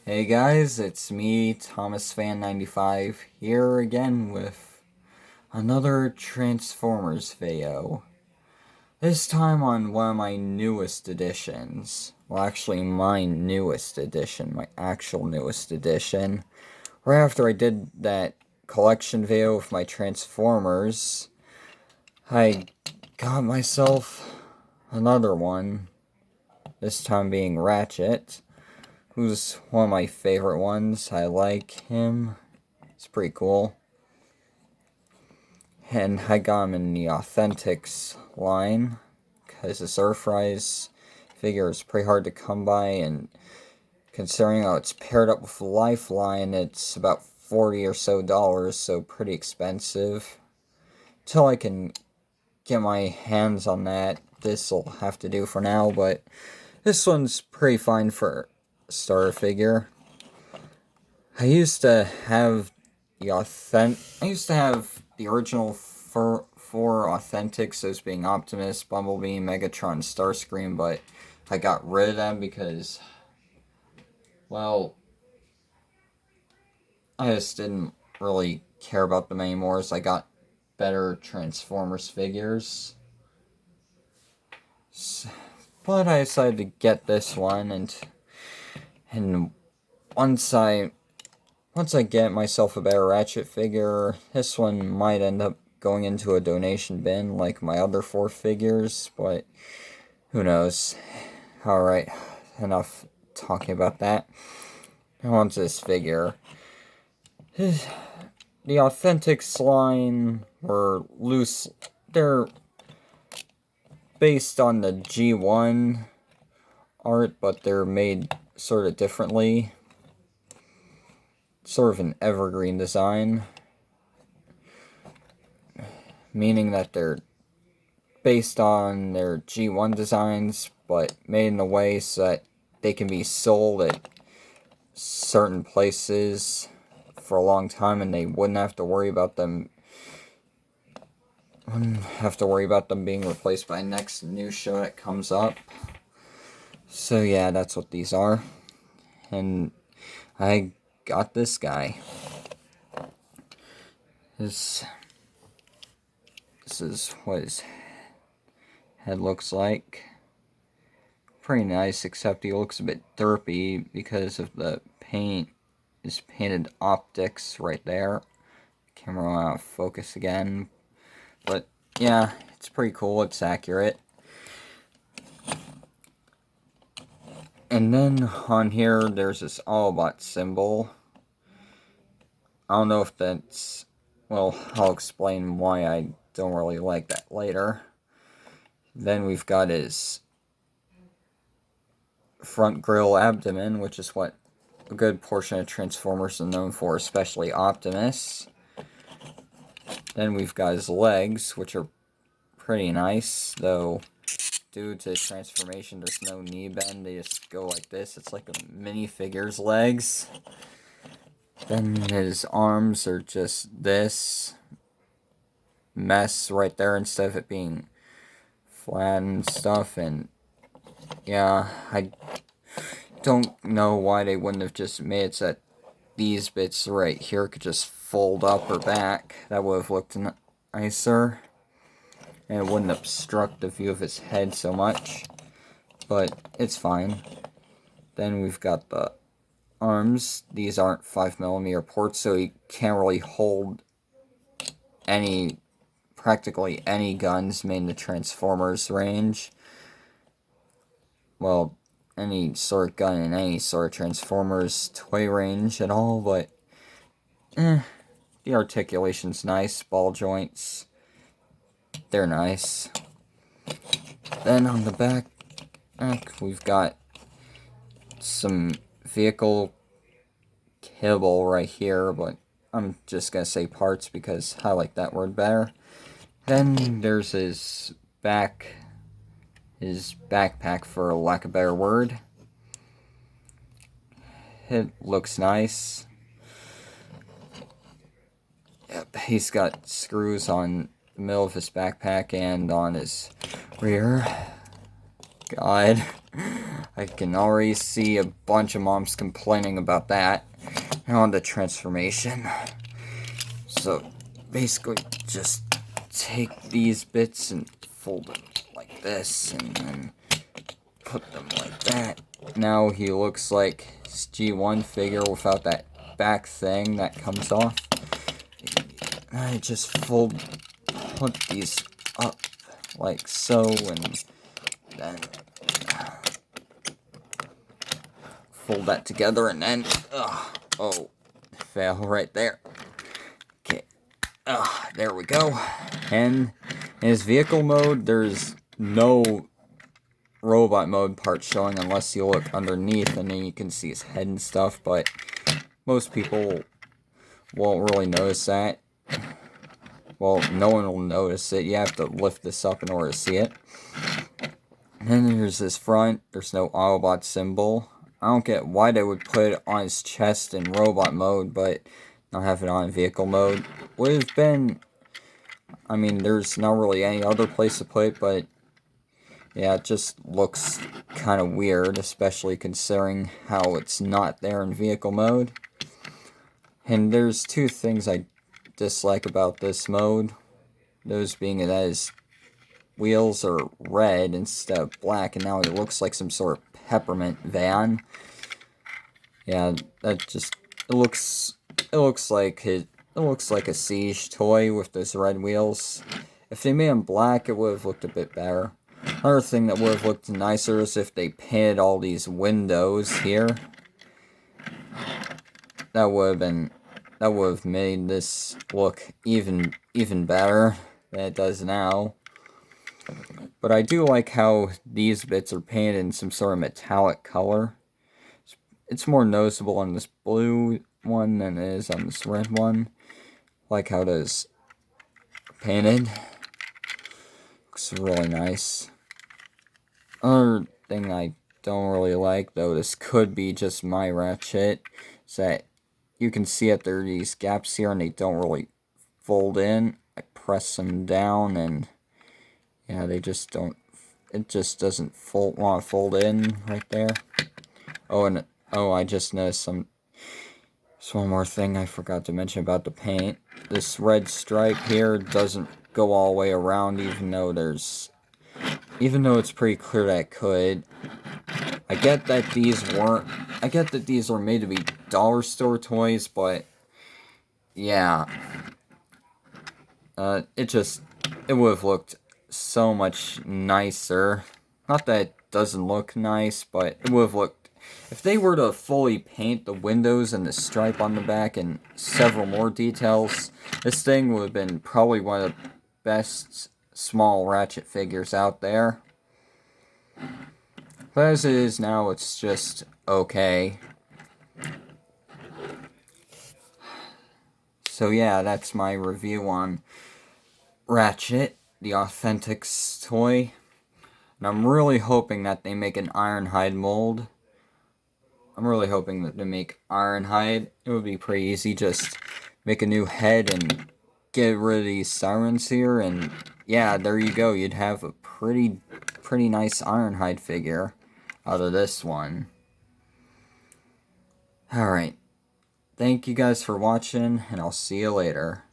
Hey guys, it's me, ThomasFan95, here again with another Transformers video. This time on one of my newest editions. Well, actually my newest edition, my actual newest edition. Right after I did that collection video with my Transformers, I got myself another one, this time being Ratchet. Who's one of my favorite ones. I like him. It's pretty cool. And I got him in the Authentics line, because this Earthrise figure is pretty hard to come by, and considering how it's paired up with Lifeline, it's about $40 or so pretty expensive. Until I can get my hands on that, this'll have to do for now, but this one's pretty fine for starter figure. I used to have the original four Authentics, those being Optimus, Bumblebee, Megatron, Starscream, but I got rid of them because, well, I just didn't really care about them anymore, so I got better Transformers figures. But I decided to get this one, and once I get myself a better Ratchet figure, this one might end up going into a donation bin like my other 4 figures, but who knows. Alright, enough talking about that. Now on to this figure. The Authentics line were loose. They're based on the G1 art, but they're made sort of differently. Sort of an evergreen design, meaning that they're based on their G1 designs, but made in a way so that they can be sold at certain places for a long time, and they wouldn't have to worry about them being replaced by next new show that comes up. So yeah, that's what these are. And I got this guy. This is what his head looks like. Pretty nice, except he looks a bit derpy because of the paint. His painted optics right there. Camera out of focus again. But yeah, it's pretty cool. It's accurate. And then on here, there's this Autobot symbol. I don't know if that's... well, I'll explain why I don't really like that later. Then we've got his front grille abdomen, which is what a good portion of Transformers are known for, especially Optimus. Then we've got his legs, which are pretty nice, though due to transformation, there's no knee bend. They just go like this. It's like a minifigure's legs. Then his arms are just this mess right there instead of it being flat and stuff. And yeah, I don't know why they wouldn't have just made it so that these bits right here could just fold up or back. That would have looked nicer, and it wouldn't obstruct the view of his head so much, but it's fine. Then we've got the arms. These aren't 5mm ports, so he can't really hold practically any guns made in the Transformers range. Well, any sort of gun in any sort of Transformers toy range at all, but the articulation's nice. Ball joints, they're nice. Then on the back, we've got some vehicle kibble right here, but I'm just gonna say parts because I like that word better. Then there's his backpack, for lack of a better word. It looks nice. Yep, he's got screws on the middle of his backpack and on his rear. God, I can already see a bunch of moms complaining about that. Now on the transformation. So basically just take these bits and fold them like this and then put them like that. Now he looks like his G1 figure without that back thing that comes off. I just put these up like so, and then fold that together, and then oh, fail right there. Okay, there we go. And in his vehicle mode, there's no robot mode part showing unless you look underneath, and then you can see his head and stuff, but most people won't really notice that. Well, no one will notice it. You have to lift this up in order to see it. And then there's this front. There's no Autobot symbol. I don't get why they would put it on his chest in robot mode, but not have it on vehicle mode. Would have been... I mean, there's not really any other place to put it, but... yeah, it just looks kind of weird, especially considering how it's not there in vehicle mode. And there's two things I dislike about this mode. Those being that his wheels are red instead of black, and now he looks like some sort of peppermint van. Yeah, that just it looks like a Siege toy with those red wheels. If they made him black, it would have looked a bit better. Another thing that would have looked nicer is if they painted all these windows here. That would have made this look even better than it does now. But I do like how these bits are painted in some sort of metallic color. It's more noticeable on this blue one than it is on this red one. I like how it is painted. Looks really nice. Another thing I don't really like, though this could be just my Ratchet, is that you can see that there are these gaps here and they don't really fold in. I press them down and yeah, they just don't, it just doesn't want to fold in right there. Oh, I just noticed there's one more thing I forgot to mention about the paint. This red stripe here doesn't go all the way around, even though it's pretty clear that it could. I get that these were made to be dollar store toys, but yeah, it would have looked so much nicer. Not that it doesn't look nice, but it would have looked, if they were to fully paint the windows and the stripe on the back and several more details, this thing would have been probably one of the best small Ratchet figures out there. But as it is now, it's just okay. So yeah, that's my review on Ratchet, the Authentics toy. And I'm really hoping that they make an Ironhide mold. I'm really hoping that they make Ironhide. It would be pretty easy, just make a new head and get rid of these sirens here, and yeah, there you go. You'd have a pretty nice Ironhide figure out of this one. Alright, thank you guys for watching, and I'll see you later.